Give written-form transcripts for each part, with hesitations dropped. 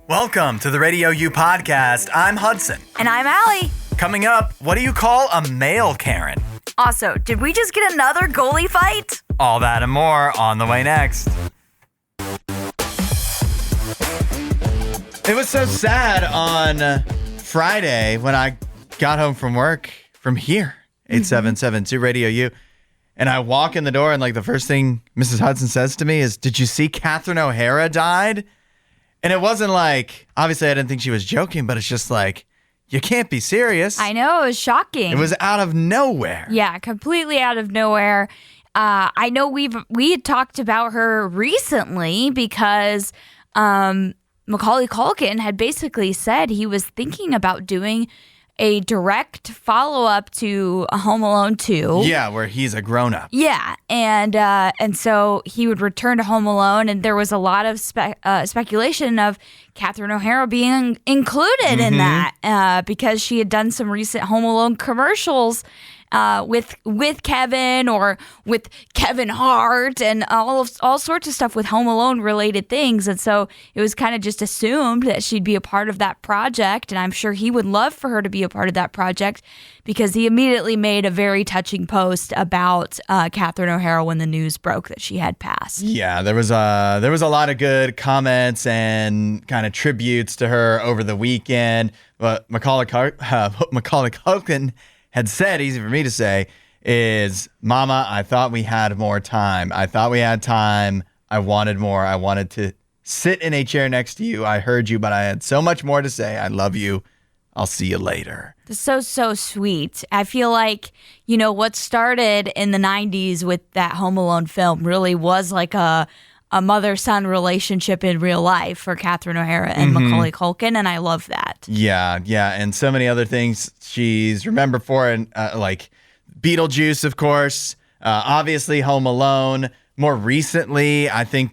Welcome to the RadioU Podcast. I'm Hudson. And I'm Allie. Coming up, what do you call a male Karen? Also, did we just get another goalie fight? All that and more on the way next. It was so sad on Friday when I got home from work from here, 8772 Radio U, and I walk in the door and the first thing Mrs. Hudson says to me is, "Did you see Catherine O'Hara died?" And it wasn't obviously I didn't think she was joking, but it's just you can't be serious. I know, it was shocking. It was out of nowhere. Yeah, completely out of nowhere. I know we had talked about her recently because Macaulay Culkin had basically said he was thinking about doing a direct follow-up to Home Alone 2. Yeah, where he's a grown-up. Yeah, and so he would return to Home Alone, and there was a lot of speculation of Catherine O'Hara being included in that because she had done some recent Home Alone commercials with Kevin or with Kevin Hart and all sorts of stuff with Home Alone related things. And so it was kind of just assumed that she'd be a part of that project. And I'm sure he would love for her to be a part of that project because he immediately made a very touching post about Catherine O'Hara when the news broke that she had passed. Yeah, there was a lot of good comments and kind of tributes to her over the weekend. But Macaulay Culkin had said, easy for me to say, is, "Mama, I thought we had more time. I thought we had time. I wanted more. I wanted to sit in a chair next to you. I heard you, but I had so much more to say. I love you. I'll see you later." So sweet. I feel like, what started in the 90s with that Home Alone film really was a mother-son relationship in real life for Catherine O'Hara and Macaulay Culkin, and I love that. Yeah, and so many other things she's remembered for, and Beetlejuice, of course, obviously Home Alone. More recently, I think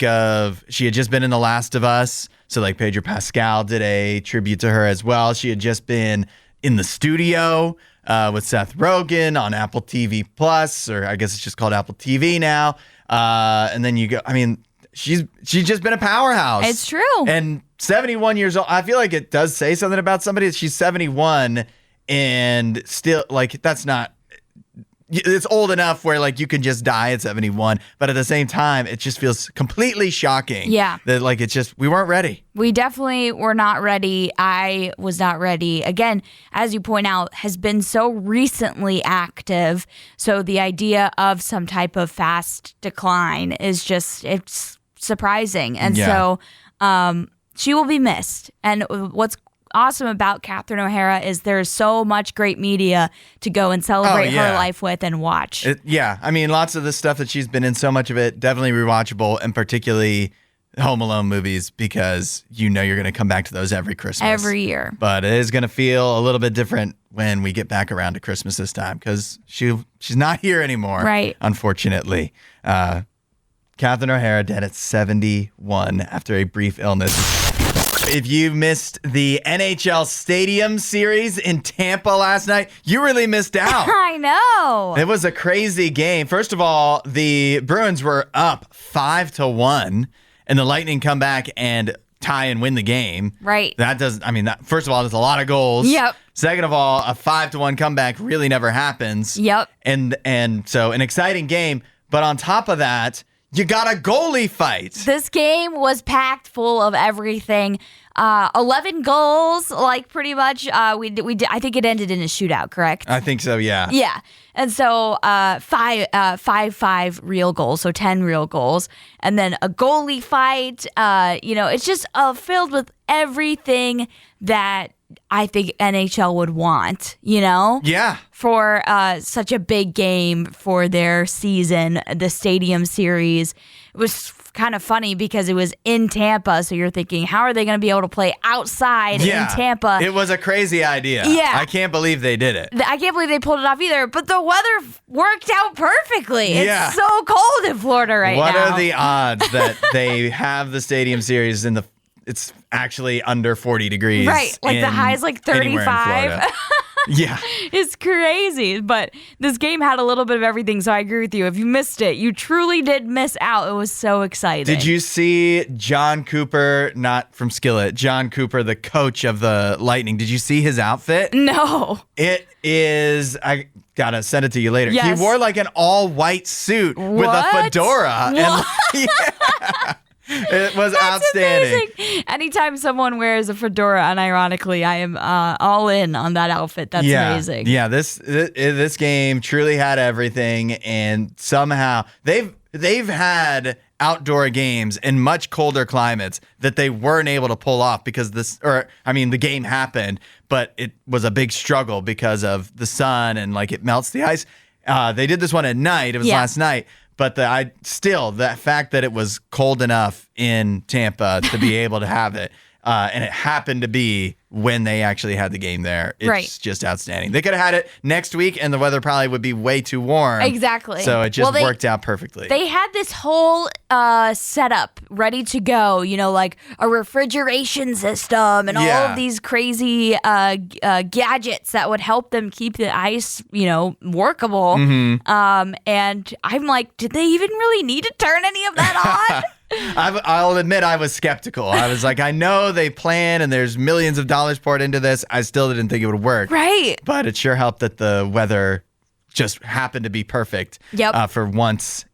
she had just been in The Last of Us, so Pedro Pascal did a tribute to her as well. She had just been in The Studio with Seth Rogen on Apple TV Plus, or I guess it's just called Apple TV now. And then you go, she's just been a powerhouse. It's true. And 71 years old. I feel like it does say something about somebody. She's 71 and still that's not, it's old enough where you can just die at 71. But at the same time, it just feels completely shocking. Yeah. That it's just, we weren't ready. We definitely were not ready. I was not ready. Again, as you point out, has been so recently active. So the idea of some type of fast decline is it's surprising. And so she will be missed. And what's awesome about Catherine O'Hara is there's so much great media to go and celebrate her life with and watch. Lots of the stuff that she's been in, so much of it definitely rewatchable, and particularly Home Alone movies, because you're going to come back to those every Christmas. Every year. But it is going to feel a little bit different when we get back around to Christmas this time, because she's not here anymore, right? Unfortunately. Catherine O'Hara dead at 71 after a brief illness. If you missed the NHL Stadium Series in Tampa last night, you really missed out. I know. It was a crazy game. First of all, the Bruins were up 5-1, and the Lightning come back and tie and win the game. Right. First of all, there's a lot of goals. Yep. Second of all, a 5-1 comeback really never happens. Yep. And so an exciting game. But on top of that, you got a goalie fight. This game was packed full of everything. 11 goals, pretty much. We did. I think it ended in a shootout, correct? I think so, yeah. Yeah. And so 5 real goals, so 10 real goals. And then a goalie fight. It's just filled with everything that I think NHL would want, Yeah. For such a big game for their season, the Stadium Series. It was kind of funny because it was in Tampa, so you're thinking, how are they going to be able to play outside in Tampa? It was a crazy idea. Yeah. I can't believe they did it. I can't believe they pulled it off either, but the weather worked out perfectly. Yeah. It's so cold in Florida right now. What are the odds that they have the Stadium Series it's actually under 40 degrees? Right, the high's 35. Yeah. It's crazy. But this game had a little bit of everything, so I agree with you. If you missed it, you truly did miss out. It was so exciting. Did you see John Cooper, not from Skillet, John Cooper, the coach of the Lightning? Did you see his outfit? No. It is, I gotta send it to you later. Yes. He wore like an all-white suit with a fedora. What? And yeah. It was That's outstanding. amazing. Anytime someone wears a fedora, unironically, I am all in on that outfit. That's amazing. Yeah, this game truly had everything, and somehow they've had outdoor games in much colder climates that they weren't able to pull off because the game happened, but it was a big struggle because of the sun and like it melts the ice. They did this one at night. It was last night. But the fact that it was cold enough in Tampa to be able to have it, and it happened to be when they actually had the game there, it's just outstanding. They could have had it next week, and the weather probably would be way too warm. Exactly. So it just worked out perfectly. They had this whole setup ready to go, like a refrigeration system and all of these crazy gadgets that would help them keep the ice, workable. Mm-hmm. And I'm like, did they even really need to turn any of that on? I'll admit I was skeptical. I was like, I know they plan and there's millions of dollars poured into this. I still didn't think it would work. Right. But it sure helped that the weather just happened to be perfect. Yep. For once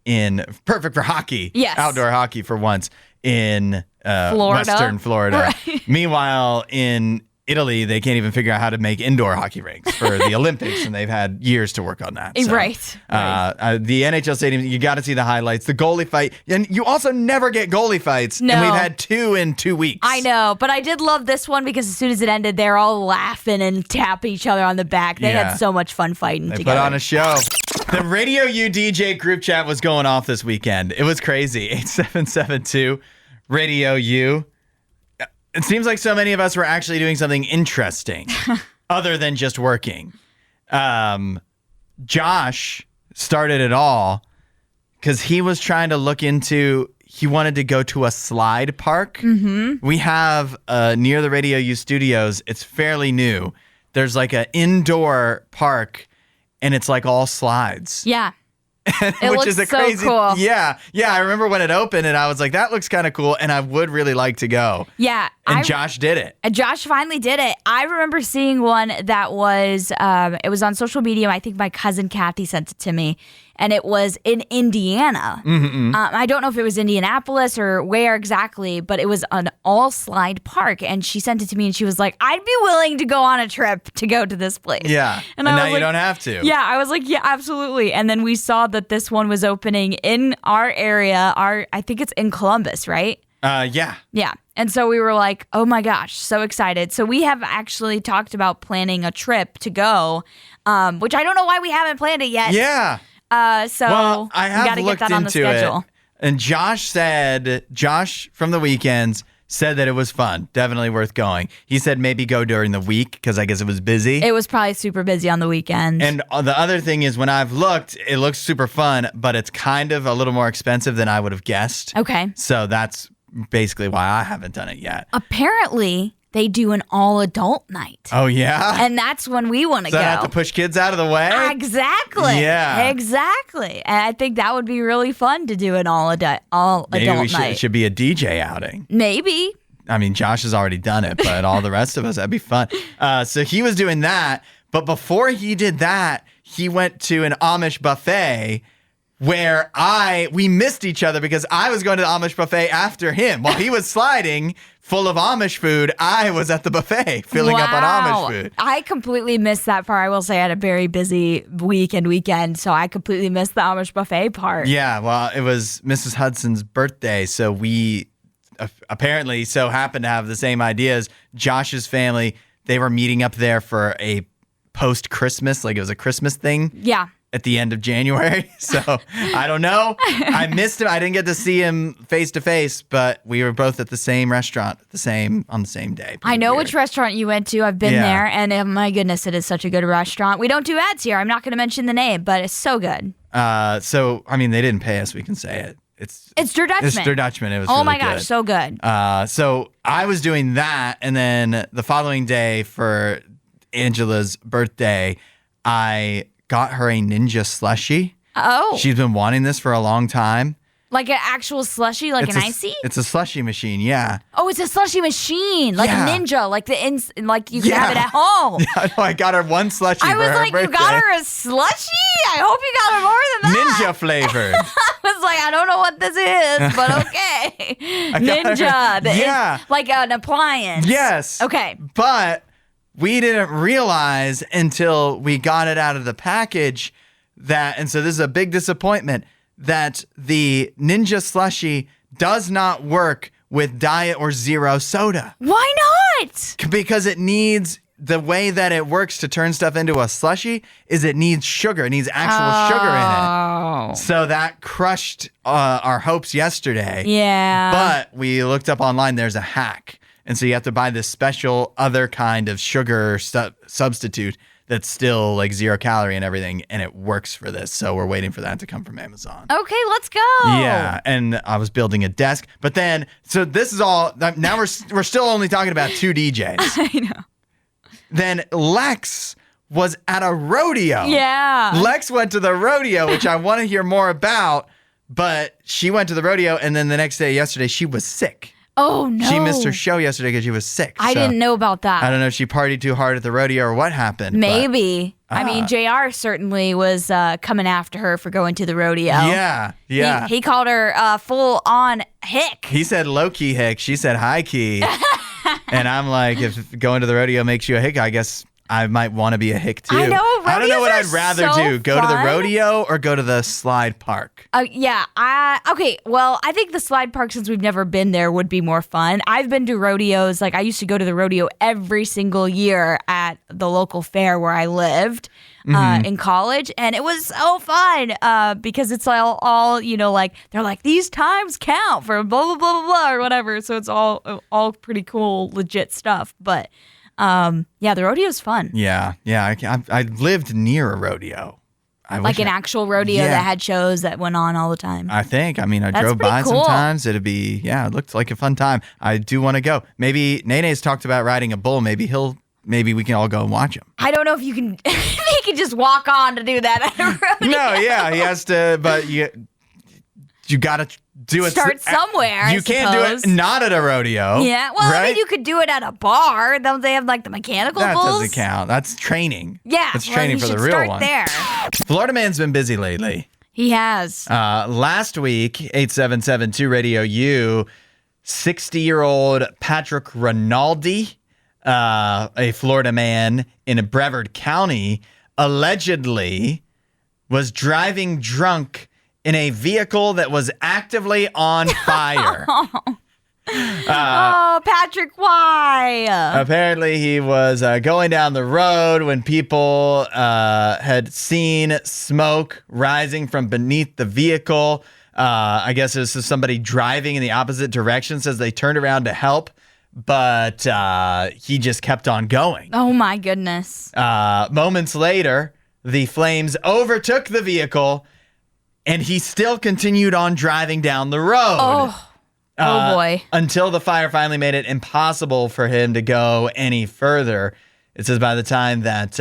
perfect for hockey. Yes. Outdoor hockey for once in Florida. Western Florida. Right. Meanwhile, in Italy, they can't even figure out how to make indoor hockey rinks for the Olympics, and they've had years to work on that. So, Right. the NHL Stadium, you got to see the highlights, the goalie fight, and you also never get goalie fights. No. And we've had 2 in 2 weeks. I know, but I did love this one because as soon as it ended, they're all laughing and tapping each other on the back. They had so much fun fighting They together. put on a show. The RadioU DJ group chat was going off this weekend. It was crazy. 8772 RadioU. It seems like so many of us were actually doing something interesting other than just working. Josh started it all because he was trying to look into, he wanted to go to a slide park. Mm-hmm. We have near the RadioU studios, it's fairly new. There's like an indoor park and it's like all slides. Yeah. It which looks is a so crazy, cool. Yeah. I remember when it opened, and I was like, "That looks kind of cool," and I would really like to go. Yeah, and Josh did it. Josh finally did it. I remember seeing one that was, it was on social media. I think my cousin Kathy sent it to me, and it was in Indiana. Mm-hmm. I don't know if it was Indianapolis or where exactly, but it was an all-slide park, and she sent it to me, and she was like, "I'd be willing to go on a trip to go to this place." Yeah, and now you don't have to. Yeah, I was like, yeah, absolutely. And then we saw that this one was opening in our area. I think it's in Columbus, right? Yeah. Yeah. And so we were like, oh my gosh, so excited. So we have actually talked about planning a trip to go, which I don't know why we haven't planned it yet. Yeah. So I have we got to get that on the schedule. It, and Josh from the weekends said that it was fun, definitely worth going. He said maybe go during the week because I guess it was busy. It was probably super busy on the weekend. And the other thing is when I've looked, it looks super fun, but it's kind of a little more expensive than I would have guessed. Okay. So that's basically why I haven't done it yet. Apparently, they do an all-adult night. Oh, yeah? And that's when we want to go. So I have to push kids out of the way? Exactly. Yeah. Exactly. And I think that would be really fun to do an all-adult Maybe night. it should be a DJ outing. Maybe. I mean, Josh has already done it, but all the rest of us, that'd be fun. So he was doing that. But before he did that, he went to an Amish buffet where we missed each other because I was going to the Amish buffet after him. While he was sliding full of Amish food, I was at the buffet filling up on Amish food. I completely missed that part. I will say I had a very busy week and weekend, so I completely missed the Amish buffet part. Yeah, well, it was Mrs. Hudson's birthday, so we apparently so happened to have the same ideas. Josh's family, they were meeting up there for a post-Christmas, like it was a Christmas thing. Yeah. At the end of January. So I don't know. I missed him. I didn't get to see him face to face, but we were both at the same restaurant on the same day. I know which restaurant you went to. I've been there, and my goodness, it is such a good restaurant. We don't do ads here. I'm not going to mention the name, but it's so good. So I mean, they didn't pay us. We can say it. It's Der Dutchman. It's Der Dutchman. It was really my good. Gosh, so good. So I was doing that, and then the following day Angela's birthday, I got her a Ninja slushie. Oh. She's been wanting this for a long time. Like an actual slushie, like an icy? It's a slushie machine, yeah. Oh, it's a slushie machine, like a Ninja, like you can have it at home. Yeah, no, I got her one slushie for her birthday. I was like, you got her a slushie? I hope you got her more than that. Ninja flavored. I was like, I don't know what this is, but okay. Ninja. Like an appliance. Yes. Okay. But we didn't realize until we got it out of the package and so this is a big disappointment, that the Ninja slushie does not work with diet or zero soda. Why not? Because the way that it works to turn stuff into a slushie is it needs sugar. It needs actual sugar in it. So that crushed our hopes yesterday. Yeah. But we looked up online, there's a hack. And so you have to buy this special other kind of sugar substitute that's still like 0 calorie and everything, and it works for this. So we're waiting for that to come from Amazon. Okay, let's go. Yeah, and I was building a desk, but then so this is all. Now we're still only talking about 2 DJs. I know. Then Lex was at a rodeo. Yeah. Lex went to the rodeo, which I want to hear more about, but she went to the rodeo, and then the next day, yesterday, she was sick. Oh, no. She missed her show yesterday because she was sick. I didn't know about that. I don't know if she partied too hard at the rodeo or what happened. Maybe. I mean, JR certainly was coming after her for going to the rodeo. Yeah, yeah. He called her full-on hick. He said low-key hick. She said high-key. And I'm like, if going to the rodeo makes you a hick, I guess I might want to be a hick too. I know. I don't know what I'd rather do. Go to the fun. rodeo or go to the slide park? Yeah. Okay. Well, I think the slide park, since we've never been there, would be more fun. I've been to rodeos. Like, I used to go to the rodeo every single year at the local fair where I lived in college. And it was so fun because it's all, you know, like, they're like, these times count for blah, blah, blah, blah, blah, or whatever. So it's all pretty cool, legit stuff. But yeah, the rodeo's fun. Yeah. I lived near a rodeo. Like an actual rodeo that had shows that went on all the time. I think. I mean, I drove by cool. sometimes. It looked like a fun time. I do want to go. Maybe Nene's talked about riding a bull. Maybe we can all go and watch him. I don't know if you can. He can just walk on to do that at a rodeo. No, yeah, he has to. But you got to do it. Start somewhere. You can't do it not at a rodeo. Yeah, well, right? I mean, you could do it at a bar. Don't they have like the mechanical bulls? That doesn't count. That's training. Yeah, that's training for the real start one. There. Florida man's been busy lately. He has. Last week, 877-2 RadioU, 60-year-old Patrick Rinaldi, a Florida man in Brevard County, allegedly was driving drunk in a vehicle that was actively on fire. Patrick, why? Apparently, he was going down the road when people had seen smoke rising from beneath the vehicle. I guess this is somebody driving in the opposite direction, says they turned around to help, but he just kept on going. Oh, my goodness. Moments later, the flames overtook the vehicle, and he still continued on driving down the road. Oh boy. Until the fire finally made it impossible for him to go any further. It says by the time that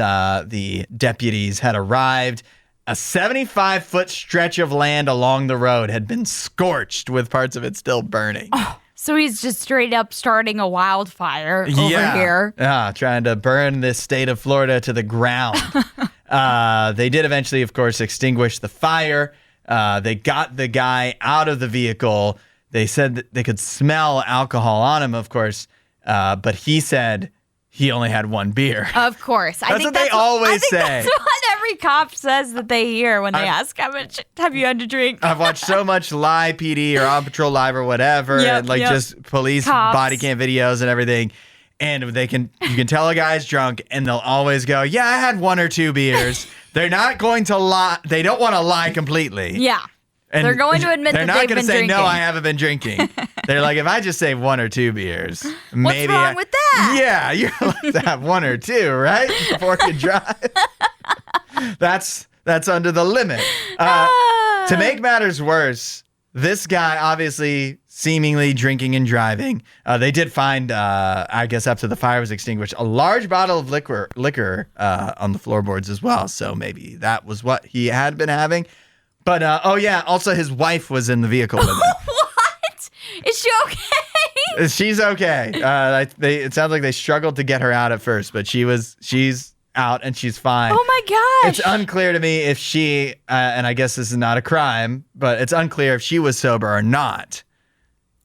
the deputies had arrived, a 75-foot stretch of land along the road had been scorched with parts of it still burning. So he's just straight up starting a wildfire over here. Yeah, trying to burn this state of Florida to the ground. They did eventually, of course, extinguish the fire. They got the guy out of the vehicle. They said that they could smell alcohol on him, of course, but he said he only had one beer. Of course. That's what they always say. That's what every cop says that they hear when they ask, how much have you had to drink? I've watched so much Live PD or On Patrol Live or whatever, and just police Cops. body cam videos and everything. And you can tell a guy's drunk, and they'll always go, "Yeah, I had 1 or 2 beers." They're not going to lie. They don't want to lie completely. Yeah. And they're going to admit that they've been drinking. They're not going to say, "No, I haven't been drinking." They're like, if I just say 1 or 2 beers, maybe. What's wrong with that? Yeah, you're allowed to have 1 or 2, right? Before you drive. That's under the limit. To make matters worse, this guy obviously seemingly drinking and driving. They did find, I guess after the fire was extinguished, a large bottle of liquor on the floorboards as well. So maybe that was what he had been having. But, also his wife was in the vehicle with him. What? Is she okay? She's okay. It sounds like they struggled to get her out at first, but she's out and she's fine. Oh my gosh. It's unclear to me if she, and I guess this is not a crime, but it's unclear if she was sober or not.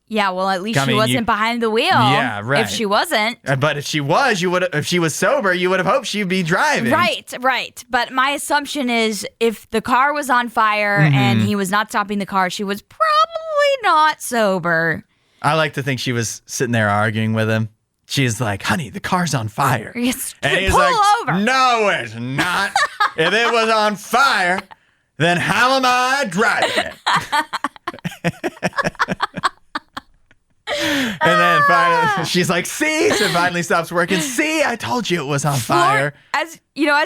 Yeah, well, at least she wasn't behind the wheel. Yeah, right. If she wasn't. But if she was, if she was sober, you would have hoped she'd be driving. Right. But my assumption is if the car was on fire and he was not stopping the car, she was probably not sober. I like to think she was sitting there arguing with him. She's like, honey, the car's on fire. Yes, and he's pull like, over. No, it's not. If it was on fire, then how am I driving it? And then finally, she's like, see? So it finally stops working. See, I told you it was on fire. As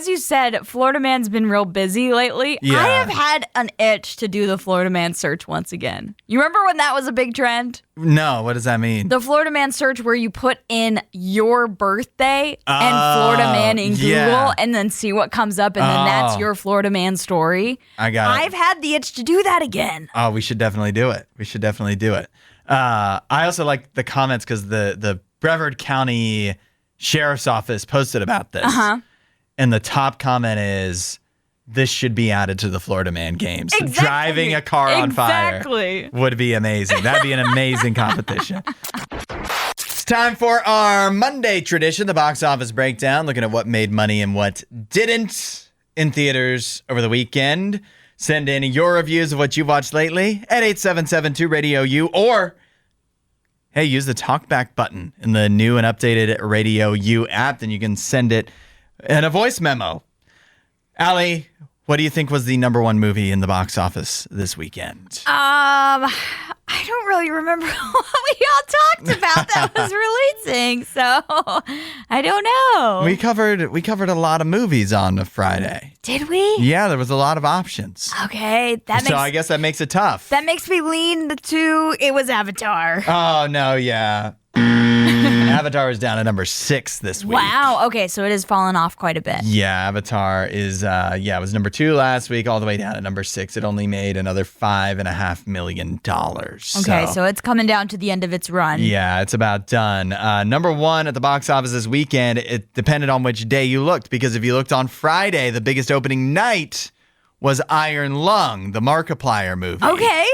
you said, Florida Man's been real busy lately. Yeah. I have had an itch to do the Florida Man search once again. You remember when that was a big trend? No, what does that mean? The Florida Man search where you put in your birthday and Florida Man in Google and then see what comes up and then that's your Florida Man story. I got it. I've had the itch to do that again. Oh, we should definitely do it. I also like the comments because the Brevard County Sheriff's Office posted about this. And the top comment is, this should be added to the Florida Man games. Exactly. Driving a car on fire Exactly. would be amazing. That'd be an amazing competition. It's time for our Monday tradition, the box office breakdown, looking at what made money and what didn't in theaters over the weekend. Send in your reviews of what you've watched lately at 877-2-RADIO-U or, hey, use the talkback button in the new and updated RadioU app. Then you can send it in a voice memo. Allie, what do you think was the number one movie in the box office this weekend? I don't really remember what we all talked about that was releasing, so I don't know. We covered a lot of movies on a Friday. Did we? Yeah, there was a lot of options. Okay, So I guess that makes it tough. That makes me lean to it was Avatar. Oh, no, yeah. Avatar was down at number 6 this week. Wow. Okay, so it has fallen off quite a bit. Yeah, Avatar is, it was number 2 last week, all the way down at number 6. It only made another $5.5 million. Okay, so it's coming down to the end of its run. Yeah, it's about done. Number 1 at the box office this weekend, it depended on which day you looked, because if you looked on Friday, the biggest opening night was Iron Lung, the Markiplier movie. Okay,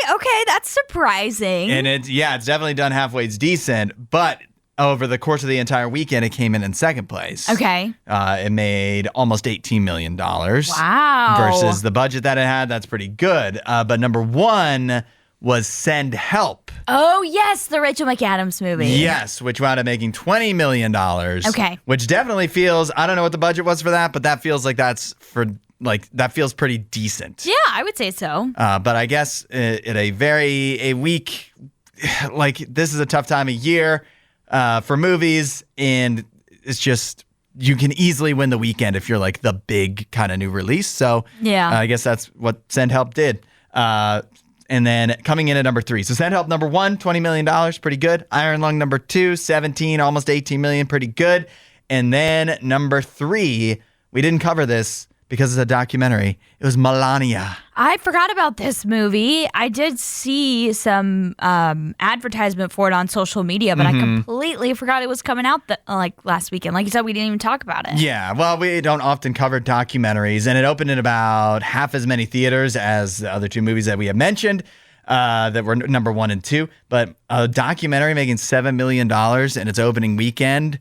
that's surprising. And it's definitely done halfway. It's decent, but over the course of the entire weekend, it came in second place. Okay. It made almost $18 million. Wow. Versus the budget that it had. That's pretty good. But number 1 was Send Help. Oh, yes, the Rachel McAdams movie. Yes, which wound up making $20 million. Okay. Which definitely feels, I don't know what the budget was for that, but that feels like that feels pretty decent. Yeah, I would say so. But I guess at a week, like this is a tough time of year for movies, and it's just, you can easily win the weekend if you're like the big kind of new release. So yeah, I guess that's what Send Help did. And then coming in at number 3. So Send Help number 1, $20 million, pretty good. Iron Lung number 2, 17, almost 18 million, pretty good. And then number 3, we didn't cover this because it's a documentary. It was Melania. I forgot about this movie. I did see some advertisement for it on social media, but I completely forgot it was coming out last weekend. Like you said, we didn't even talk about it. Yeah, well, we don't often cover documentaries, and it opened in about half as many theaters as the other 2 movies that we have mentioned that were number 1 and 2. But a documentary making $7 million in its opening weekend,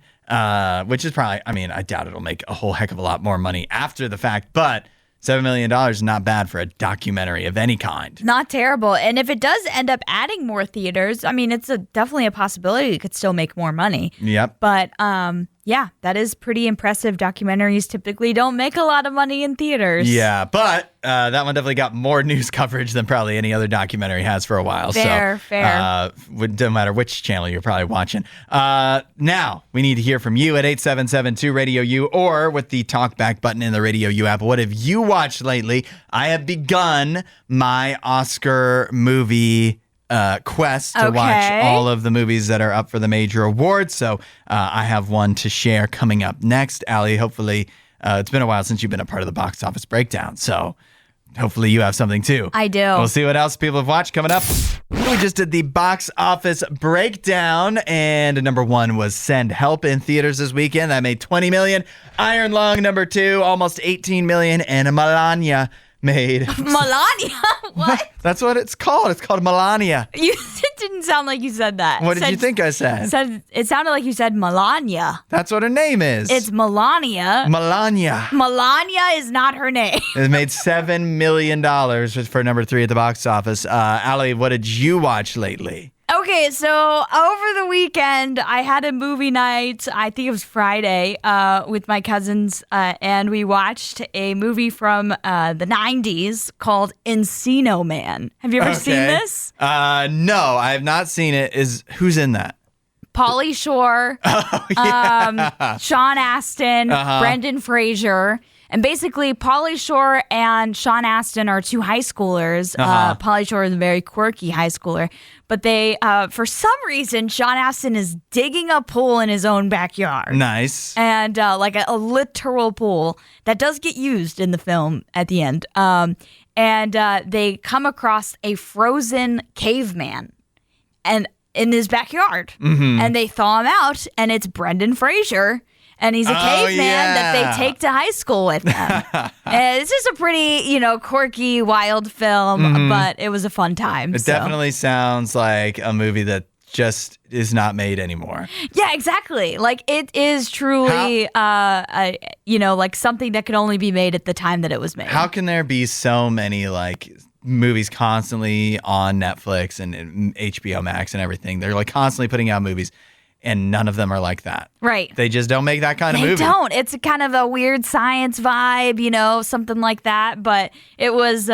which is probably, I doubt it'll make a whole heck of a lot more money after the fact, but $7 million is not bad for a documentary of any kind. Not terrible. And if it does end up adding more theaters, it's definitely a possibility it could still make more money. Yep. But yeah, that is pretty impressive. Documentaries typically don't make a lot of money in theaters. Yeah, but that one definitely got more news coverage than probably any other documentary has for a while. Fair. No matter which channel you're probably watching. Now, we need to hear from you at 877-2-RADIO-U or with the talkback button in the RadioU app. What have you watched lately? I have begun my Oscar movie quest to watch all of the movies that are up for the major awards. So I have one to share coming up next. Allie, hopefully, it's been a while since you've been a part of the box office breakdown. So hopefully you have something too. I do. We'll see what else people have watched coming up. We just did the box office breakdown, and number 1 was Send Help in theaters this weekend. That made $20 million. Iron Lung, number 2, almost $18 million, and Melania made Melania? What? That's what it's called. It's called Melania. It didn't sound like you said that. What did you think I said? It sounded like you said Melania. That's what her name is. It's Melania. Melania. Melania is not her name. It made $7 million for number 3 at the box office. Allie, what did you watch lately? Okay, so over the weekend, I had a movie night, I think it was Friday, with my cousins, and we watched a movie from the 90s called Encino Man. Have you ever seen this? No, I have not seen it. Who's in that? Pauly Shore, Sean Astin, Brendan Fraser. And basically, Pauly Shore and Sean Astin are 2 high schoolers. Pauly Shore is a very quirky high schooler. But they, for some reason, Sean Astin is digging a pool in his own backyard. Nice. And like a literal pool that does get used in the film at the end. And they come across a frozen caveman and in his backyard. Mm-hmm. And they thaw him out, and it's Brendan Fraser. And he's a caveman that they take to high school with them. And it's just a pretty, quirky, wild film, but it was a fun time. It definitely sounds like a movie that just is not made anymore. Yeah, exactly. Like, it is truly, like something that could only be made at the time that it was made. How can there be so many, movies constantly on Netflix and HBO Max and everything? They're, constantly putting out movies. And none of them are like that. Right. They just don't make that kind of movie. They don't. It's kind of a weird science vibe, something like that. But it was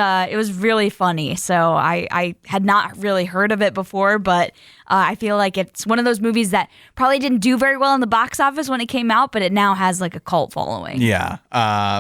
really funny. So I had not really heard of it before, but I feel like it's one of those movies that probably didn't do very well in the box office when it came out, but it now has a cult following. Yeah.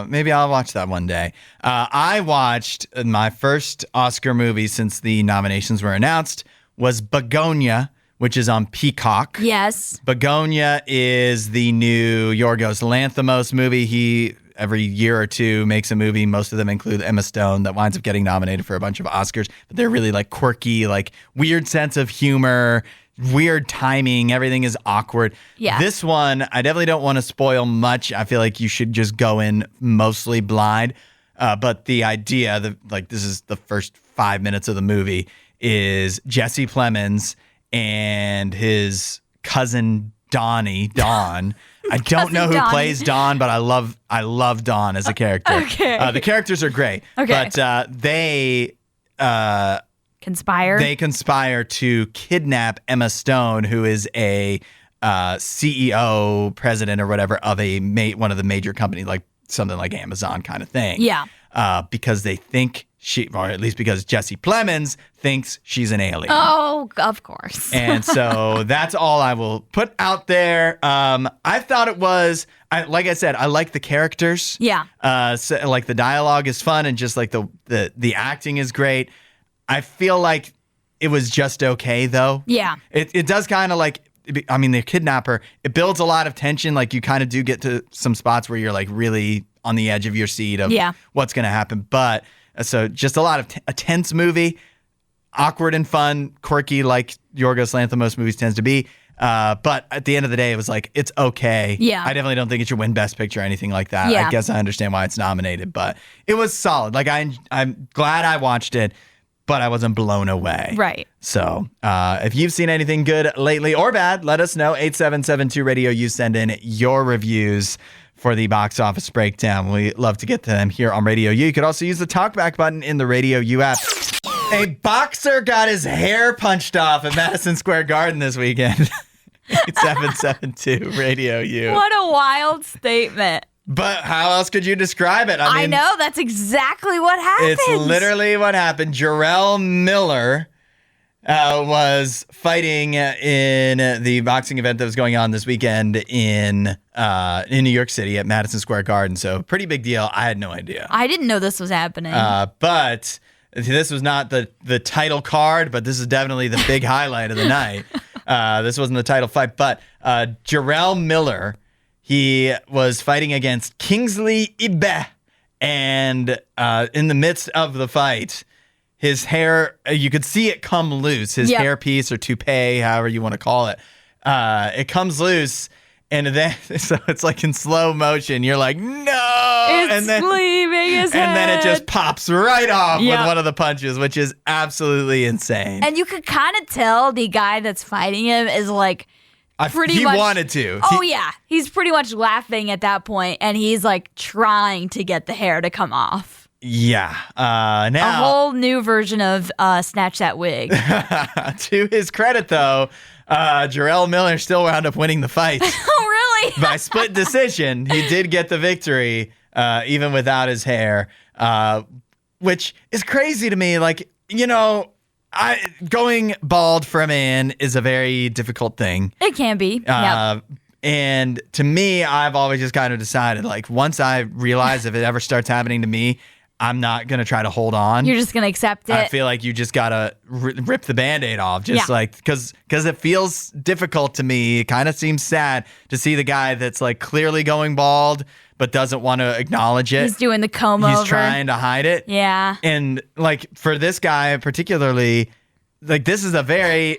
Maybe I'll watch that one day. I watched my first Oscar movie since the nominations were announced was Begonia, which is on Peacock. Yes. Begonia is the new Yorgos Lanthimos movie. He, every year or two, makes a movie. Most of them include Emma Stone that winds up getting nominated for a bunch of Oscars. But they're really quirky, weird sense of humor, weird timing. Everything is awkward. Yeah. This one, I definitely don't want to spoil much. I feel like you should just go in mostly blind. But the idea, this is the first 5 minutes of the movie, is Jesse Plemons and his cousin Dawn. I don't know who plays Dawn, but I love Dawn as a character. Okay. The characters are great. Okay. But they conspire. They conspire to kidnap Emma Stone, who is a CEO, president, or whatever of one of the major companies, something like Amazon kind of thing. Yeah. Because they think or at least because Jesse Plemons thinks she's an alien. Oh, of course. And so that's all I will put out there. I thought it was, like I said, I like the characters. Yeah. So, the dialogue is fun, and just the acting is great. I feel like it was just okay, though. Yeah. It does kind of they kidnap her. It builds a lot of tension. You kind of do get to some spots where you're really on the edge of your seat of what's going to happen. But so just a lot of a tense movie, awkward and fun, quirky like Yorgos Lanthimos movies tends to be. But at the end of the day, it was it's okay. Yeah. I definitely don't think it should win Best Picture or anything like that. Yeah. I guess I understand why it's nominated, but it was solid. I'm glad I watched it, but I wasn't blown away. Right. So if you've seen anything good lately or bad, let us know. 8772 Radio. You send in your reviews for the box office breakdown. We love to get to them here on RadioU. You could also use the talkback button in the RadioU app. A boxer got his hair punched off at Madison Square Garden this weekend. 8772 RadioU. What a wild statement. But how else could you describe it? I know, that's exactly what happened. It's literally what happened. Jarrell Miller was fighting in the boxing event that was going on this weekend in New York City at Madison Square Garden. So pretty big deal. I had no idea. I didn't know this was happening. But This was not the title card, but this is definitely the big highlight of the night. This wasn't the title fight, but Jarrell Miller, he was fighting against Kingsley Ibe. And in the midst of the fight, his hair, you could see it come loose. His hairpiece or toupee, however you want to call it, it comes loose. And then, so it's like in slow motion. You're like, no! It's leaving his head. And then it just pops right off with one of the punches, which is absolutely insane. And you could kind of tell the guy that's fighting him is like he wanted to. Oh, yeah. He's pretty much laughing at that point, and he's like trying to get the hair to come off. Yeah. Now, a whole new version of Snatch That Wig. To his credit, though, Jarrell Miller still wound up winning the fight. Oh, really? By split decision. He did get the victory, even without his hair, which is crazy to me. Like, you know, going bald for a man is a very difficult thing. It can be. Yep. And to me, I've always just kind of decided, like, once I realize if it ever starts happening to me, I'm not going to try to hold on. You're just going to accept it. I feel like you just got to rip the Band-Aid off. Just like, because it feels difficult to me. It kind of seems sad to see the guy that's like clearly going bald, but doesn't want to acknowledge it. He's doing the comb over. He's trying to hide it. Yeah. And like for this guy particularly, like this is a very...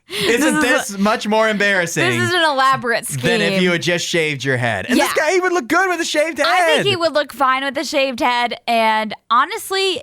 Isn't this much more embarrassing? This is an elaborate scheme. Than if you had just shaved your head. And this guy, he would look good with a shaved head. I think he would look fine with a shaved head. And honestly,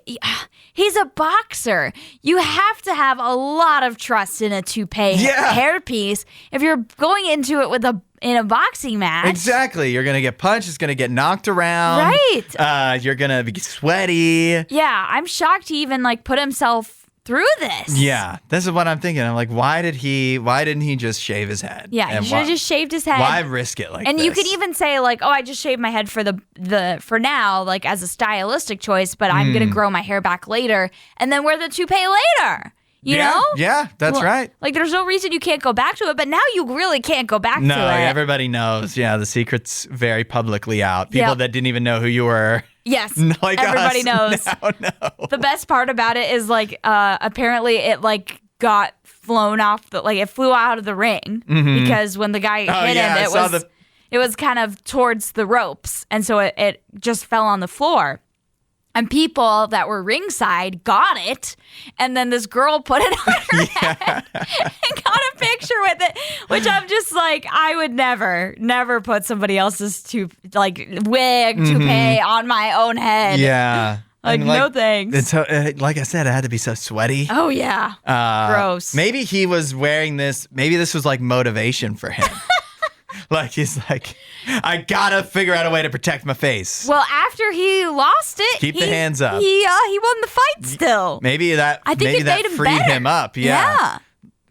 he's a boxer. You have to have a lot of trust in a toupee hairpiece if you're going into it in a boxing match. Exactly. You're going to get punched. It's going to get knocked around. Right. You're going to be sweaty. Yeah. I'm shocked he even like put himself through this. Yeah, this is what I'm thinking. I'm like, why didn't he just shave his head? Yeah, he should have just shaved his head. Why risk it like and this? You could even say like, oh, I just shaved my head for now, like as a stylistic choice, but I'm gonna grow my hair back later and then wear the toupee later. You know? Yeah, that's right. Like there's no reason you can't go back to it, but now you really can't go back to it. No, everybody knows. Yeah, the secret's very publicly out. People that didn't even know who you were. Yes, like everybody knows. Now know. The best part about it is like apparently it like got flown off it flew out of the ring because when the guy hit him, it was kind of towards the ropes, and so it just fell on the floor. And people that were ringside got it, and then this girl put it on her head and got a picture with it, which I'm just like, I would never put somebody else's wig, toupee on my own head. Yeah. Like, no thanks. It's like I said, it had to be so sweaty. Oh, yeah. Gross. Maybe he was wearing this. Maybe this was like motivation for him. Like, he's like, I gotta figure out a way to protect my face. Well, after he lost it, Keep the hands up. He won the fight still. Maybe that freed him up. Yeah.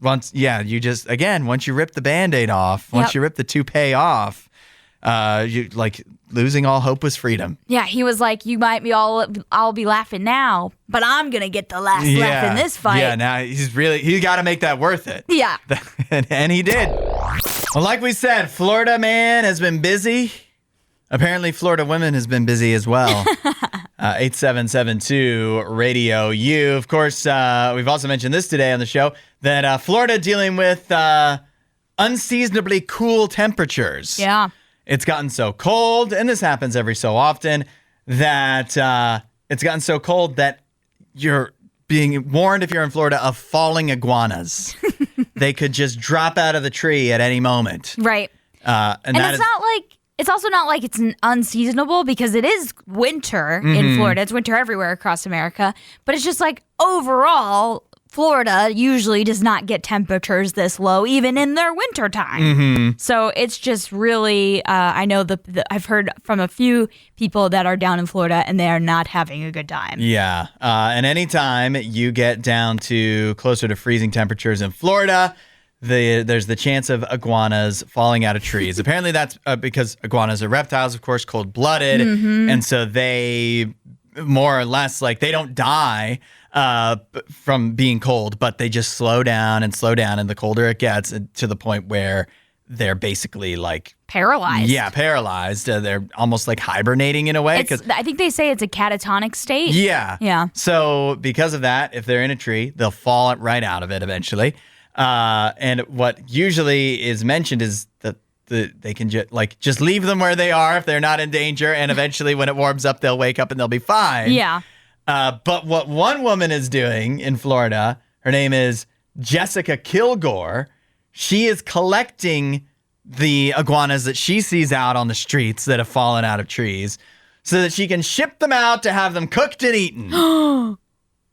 Once you rip the Band-Aid off, once you rip the toupee off, you like losing all hope was freedom. Yeah, he was like, you might be I'll be laughing now, but I'm gonna get the last laugh in this fight. Yeah, now he's got to make that worth it. Yeah. and he did. Well, like we said, Florida man has been busy. Apparently, Florida women has been busy as well. 8772 Radio U. Of course, we've also mentioned this today on the show, that Florida dealing with unseasonably cool temperatures. Yeah. It's gotten so cold, and this happens every so often, that it's gotten so cold that you're being warned, if you're in Florida, of falling iguanas. They could just drop out of the tree at any moment. Right. And it's also not like it's unseasonable, because it is winter in Florida. It's winter everywhere across America. But it's just like overall, Florida usually does not get temperatures this low, even in their winter time. So it's just really, I know I've heard from a few people that are down in Florida, and they are not having a good time. Yeah. And anytime you get down to closer to freezing temperatures in Florida, there's the chance of iguanas falling out of trees. Apparently that's because iguanas are reptiles, of course, cold-blooded. And so they more or less, like, they don't die from being cold, but they just slow down, and the colder it gets, to the point where they're basically like paralyzed. Yeah, paralyzed. They're almost like hibernating in a way. I think they say it's a catatonic state. Yeah. So because of that, if they're in a tree, they'll fall right out of it eventually. And what usually is mentioned is that they can just leave them where they are if they're not in danger, and eventually when it warms up, they'll wake up and they'll be fine. Yeah. But what one woman is doing in Florida, her name is Jessica Kilgore. She is collecting the iguanas that she sees out on the streets that have fallen out of trees so that she can ship them out to have them cooked and eaten. Oh,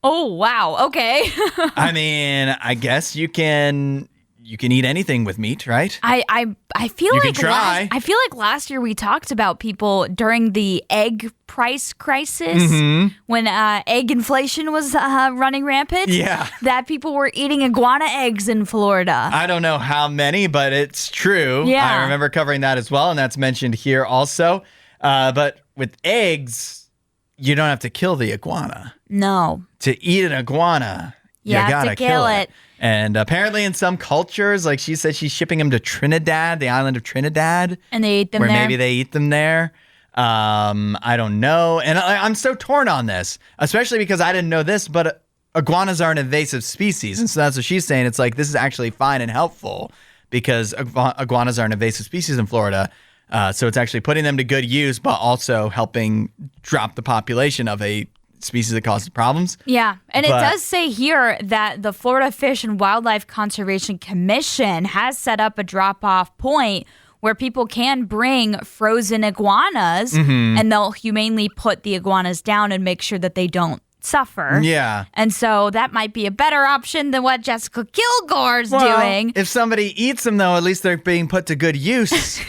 wow. Okay. I mean, I guess you can eat anything with meat, right? I feel You like can try. I feel like last year we talked about people during the egg price crisis when egg inflation was running rampant. Yeah. That people were eating iguana eggs in Florida. I don't know how many, but it's true. Yeah. I remember covering that as well, and that's mentioned here also. But with eggs, you don't have to kill the iguana. No. To eat an iguana, You have gotta to kill it. And apparently in some cultures, like she said, she's shipping them to Trinidad, the island of Trinidad. And they eat them where there? maybe they eat them there. I don't know. And I'm so torn on this, especially because I didn't know this, but iguanas are an invasive species. And so that's what she's saying. It's like, this is actually fine and helpful because iguanas are an invasive species in Florida. So it's actually putting them to good use, but also helping drop the population of a species that causes problems. Yeah. And it does say here that the Florida Fish and Wildlife Conservation Commission has set up a drop-off point where people can bring frozen iguanas and they'll humanely put the iguanas down and make sure that they don't suffer. Yeah. And so that might be a better option than what Jessica Kilgore's doing. If somebody eats them, though, at least they're being put to good use.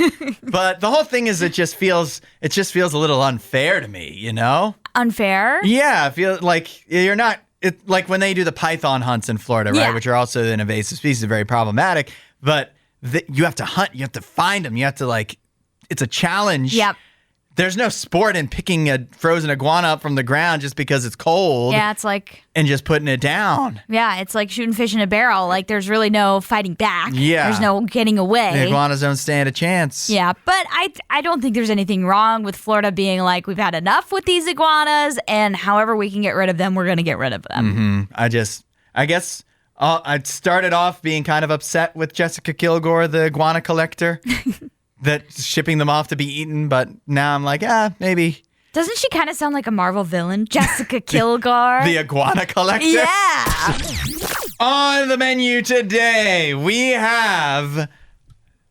But the whole thing is, it just feels a little unfair to me, you know? Unfair? Yeah, I feel like you're not. Like when they do the python hunts in Florida, right, which are also an invasive species, very problematic. But you have to hunt, you have to find them, you have to it's a challenge. Yep. There's no sport in picking a frozen iguana up from the ground just because it's cold. Yeah, it's like... And just putting it down. Yeah, it's like shooting fish in a barrel. Like, there's really no fighting back. Yeah. There's no getting away. The iguanas don't stand a chance. Yeah, but I don't think there's anything wrong with Florida being like, we've had enough with these iguanas, and however we can get rid of them, we're going to get rid of them. I guess I started off being kind of upset with Jessica Kilgore, the iguana collector. That shipping them off to be eaten, but now I'm like, maybe. Doesn't she kind of sound like a Marvel villain? Jessica Kilgore? The iguana collector? Yeah. On the menu today, we have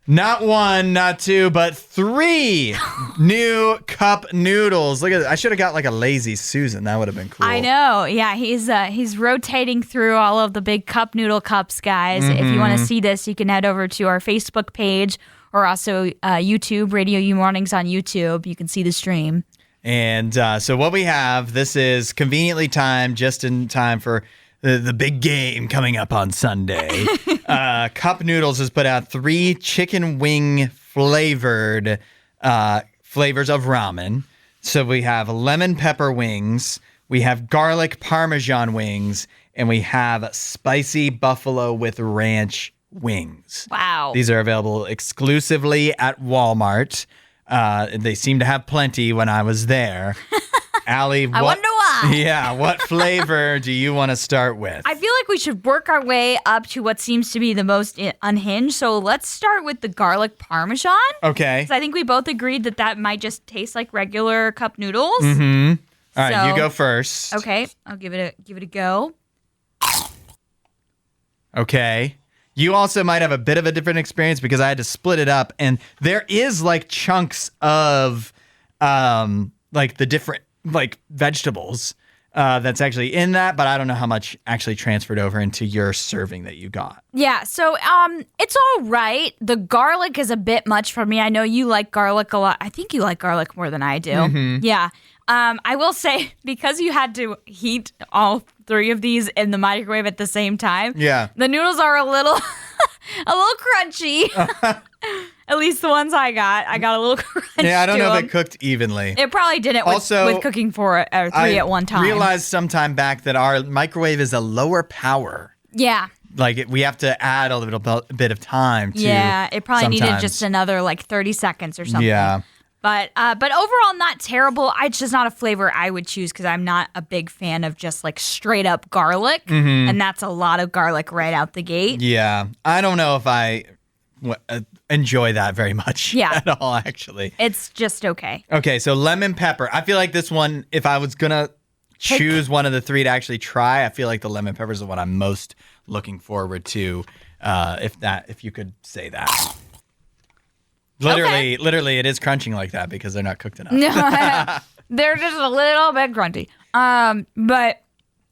not one, not two, but 3 new cup noodles. Look at this. I should have got like a lazy Susan. That would have been cool. I know. Yeah, he's rotating through all of the big cup noodle cups, guys. If you want to see this, you can head over to our Facebook page or also YouTube, RadioU Mornings on YouTube. You can see the stream. And so what we have, this is conveniently timed just in time for the big game coming up on Sunday. Cup Noodles has put out 3 chicken wing flavored flavors of ramen. So we have lemon pepper wings, we have garlic parmesan wings, and we have spicy buffalo with ranch wings. Wow. These are available exclusively at Walmart. They seem to have plenty when I was there. Allie, I wonder why. Yeah, what flavor do you want to start with? I feel like we should work our way up to what seems to be the most unhinged. So let's start with the garlic parmesan. Okay. I think we both agreed that might just taste like regular cup noodles. Mm-hmm. All right, you go first. Okay, I'll give it a go. Okay. You also might have a bit of a different experience because I had to split it up, and there is like chunks of like the different like vegetables that's actually in that, but I don't know how much actually transferred over into your serving that you got. Yeah, so it's all right. The garlic is a bit much for me. I know you like garlic a lot. I think you like garlic more than I do. Mm-hmm. Yeah. I will say, because you had to heat all 3 of these in the microwave at the same time, the noodles are a little crunchy. At least the ones I got a little crunchy. Yeah, I don't know if it cooked evenly. It probably didn't with cooking 3 at one time. I realized sometime back that our microwave is a lower power. Yeah. like we have to add a little bit of time to Yeah, it probably needed sometimes. just another like 30 seconds or something. Yeah. But overall, not terrible. It's just not a flavor I would choose because I'm not a big fan of just like straight up garlic. And that's a lot of garlic right out the gate. Yeah. I don't know if I enjoy that very much at all, actually. It's just okay. Okay, so lemon pepper. I feel like this one, if I was going to choose one of the three to actually try, I feel like the lemon pepper is the one I'm most looking forward to, if you could say that. Literally, it is crunching like that because they're not cooked enough. They're just a little bit grunty. But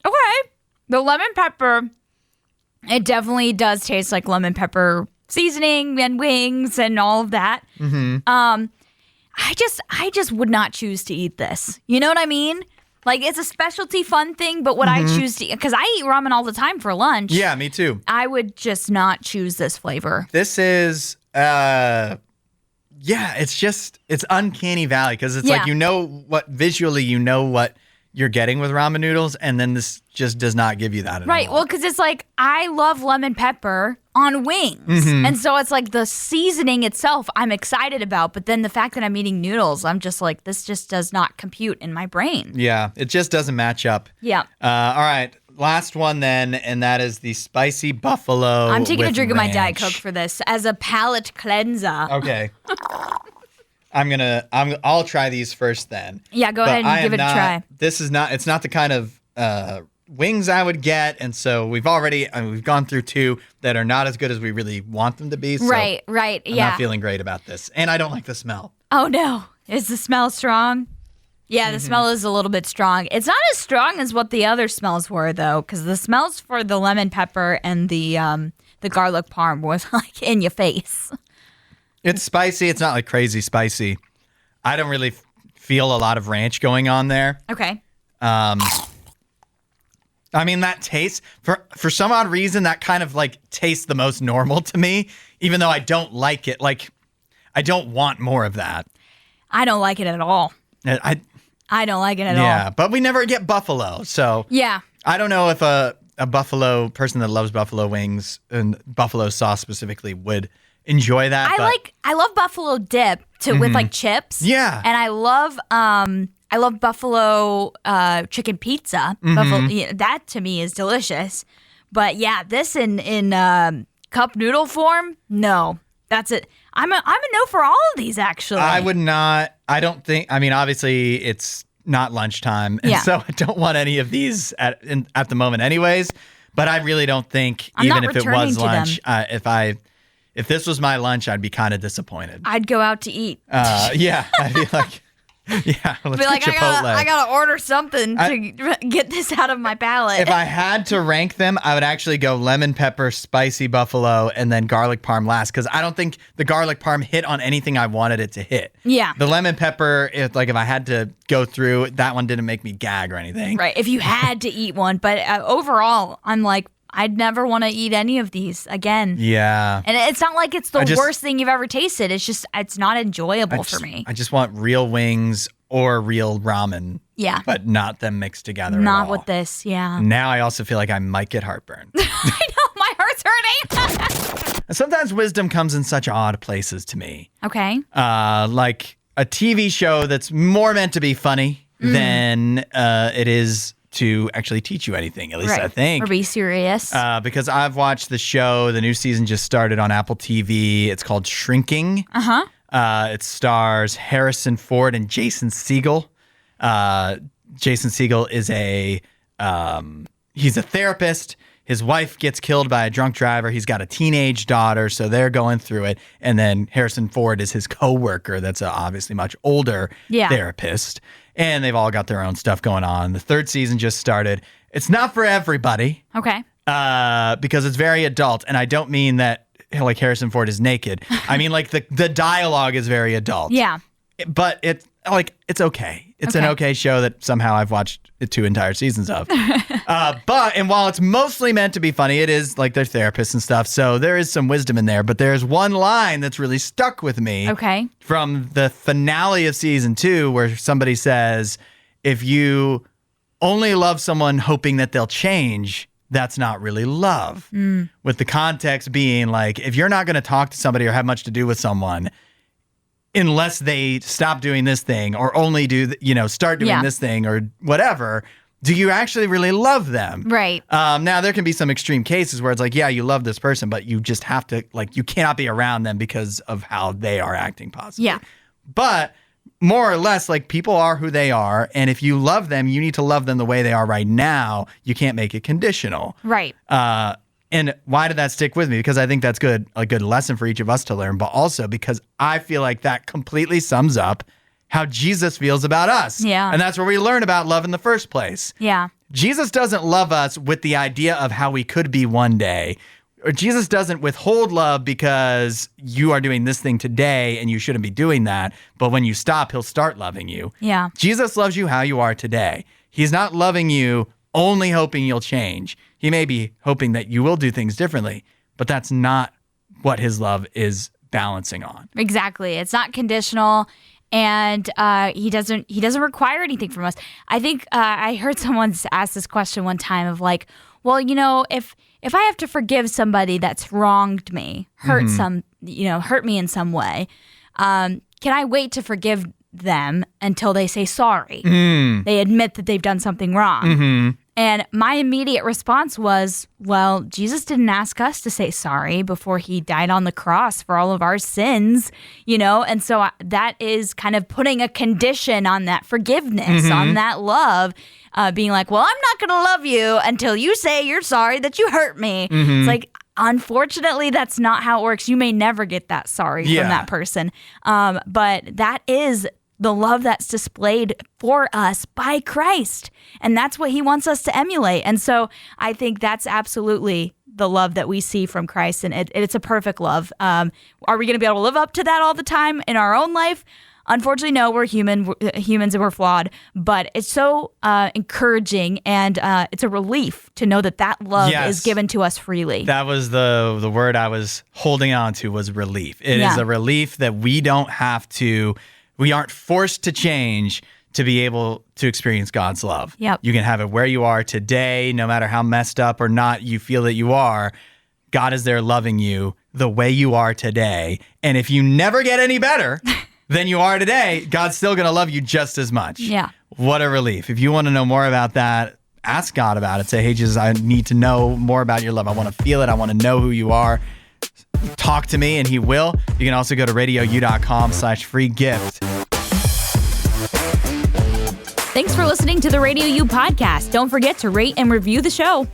okay, the lemon pepper, it definitely does taste like lemon pepper seasoning and wings and all of that. I just would not choose to eat this. You know what I mean? Like, it's a specialty fun thing, but would I choose to eat? Because I eat ramen all the time for lunch. Yeah, me too. I would just not choose this flavor. This is, it's uncanny valley because it's like, visually you know what you're getting with ramen noodles, and then this just does not give you that at all. Right, well, because it's like, I love lemon pepper on wings. And so it's like the seasoning itself I'm excited about, but then the fact that I'm eating noodles, I'm just like, this just does not compute in my brain. Yeah, it just doesn't match up. Yeah. All right, last one then, and that is the spicy buffalo. I'm taking a with drink of my ranch. Diet Coke for this as a palate cleanser. Okay. I'll try these first then. Yeah, go ahead and give it a try. It's not the kind of wings I would get, and so we've gone through two that are not as good as we really want them to be. So Right, I'm not feeling great about this, and I don't like the smell. Oh no, is the smell strong? Yeah, the smell is a little bit strong. It's not as strong as what the other smells were though, because the smells for the lemon pepper and the garlic parm was like in your face. It's spicy. It's not like crazy spicy. I don't really feel a lot of ranch going on there. Okay. I mean, that tastes, for some odd reason, that kind of like tastes the most normal to me, even though I don't like it. Like, I don't want more of that. I don't like it at all. I don't like it at all. Yeah, but we never get buffalo, so. Yeah. I don't know if a buffalo person that loves buffalo wings and buffalo sauce specifically would enjoy that. I love buffalo dip with like chips. Yeah. And I love buffalo chicken pizza. Buffalo, that to me is delicious. But yeah, this in cup noodle form, no. That's it. I'm a no for all of these actually. I would not. I don't think. I mean, obviously it's not lunchtime, and so I don't want any of these at the moment, anyways. But I really don't think, even if it was lunch, if this was my lunch, I'd be kind of disappointed. I'd go out to eat. Yeah, I'd be like, yeah, let's be like, get Chipotle. I gotta order something to get this out of my palate. If I had to rank them, I would actually go lemon pepper, spicy buffalo, and then garlic parm last, because I don't think the garlic parm hit on anything I wanted it to hit. Yeah. The lemon pepper, if I had to go through, that one didn't make me gag or anything. Right, if you had to eat one. But overall, I'm like, I'd never want to eat any of these again. Yeah. And it's not like it's the worst thing you've ever tasted. It's just, it's not enjoyable for me. I just want real wings or real ramen. Yeah. But not them mixed together Not at all. with this, yeah. Now I also feel like I might get heartburn. I know, my heart's hurting. Sometimes wisdom comes in such odd places to me. Okay. Like a TV show that's more meant to be funny than it is to actually teach you anything, at least I think. Or be serious. Because I've watched the show. The new season just started on Apple TV. It's called Shrinking. It stars Harrison Ford and Jason Segel. Jason Segel is he's a therapist. His wife gets killed by a drunk driver. He's got a teenage daughter, so they're going through it. And then Harrison Ford is his coworker that's obviously much older therapist. And they've all got their own stuff going on. The third season just started. It's not for everybody. Okay. Because it's very adult. And I don't mean that like Harrison Ford is naked. I mean like the dialogue is very adult. Yeah. But it's okay. It's an okay show that somehow I've watched 2 entire seasons of. And while it's mostly meant to be funny, it is like they're therapists and stuff. So there is some wisdom in there. But there's one line that's really stuck with me. Okay. From the finale of season 2, where somebody says, if you only love someone hoping that they'll change, that's not really love. With the context being like, if you're not going to talk to somebody or have much to do with someone unless they stop doing this thing or only do, start doing this thing or whatever, do you actually really love them? Right. Now, there can be some extreme cases where it's like, yeah, you love this person, but you just have to, you cannot be around them because of how they are acting possibly. Yeah. But more or less, people are who they are. And if you love them, you need to love them the way they are right now. You can't make it conditional. Right. And why did that stick with me? Because I think that's a good lesson for each of us to learn, but also because I feel like that completely sums up how Jesus feels about us. Yeah. And that's where we learn about love in the first place. Yeah. Jesus doesn't love us with the idea of how we could be one day. Or Jesus doesn't withhold love because you are doing this thing today and you shouldn't be doing that. But when you stop, he'll start loving you. Yeah. Jesus loves you how you are today. He's not loving you only hoping you'll change. He may be hoping that you will do things differently, but that's not what his love is balancing on. Exactly. It's not conditional. And he doesn't require anything from us. I think I heard someone ask this question one time of like, well, if I have to forgive somebody that's wronged me, hurt me in some way, can I wait to forgive them until they say sorry? They admit that they've done something wrong. And my immediate response was, well, Jesus didn't ask us to say sorry before he died on the cross for all of our sins, And so that is kind of putting a condition on that forgiveness, on that love, being like, well, I'm not going to love you until you say you're sorry that you hurt me. It's like, unfortunately, that's not how it works. You may never get that sorry from that person. But that is the love that's displayed for us by Christ. And that's what he wants us to emulate. And so I think that's absolutely the love that we see from Christ. And it's a perfect love. Are we going to be able to live up to that all the time in our own life? Unfortunately, no, we're humans and we're flawed. But it's so encouraging and it's a relief to know that love is given to us freely. That was the word I was holding on to, was relief. It is a relief that we aren't forced to change to be able to experience God's love. Yep. You can have it where you are today, no matter how messed up or not you feel that you are. God is there loving you the way you are today. And if you never get any better than you are today, God's still going to love you just as much. Yeah. What a relief. If you want to know more about that, ask God about it. Say, hey, Jesus, I need to know more about your love. I want to feel it. I want to know who you are. Talk to me, and he will. You can also go to radiou.com/free gift. Thanks for listening to the RadioU Podcast. Don't forget to rate and review the show.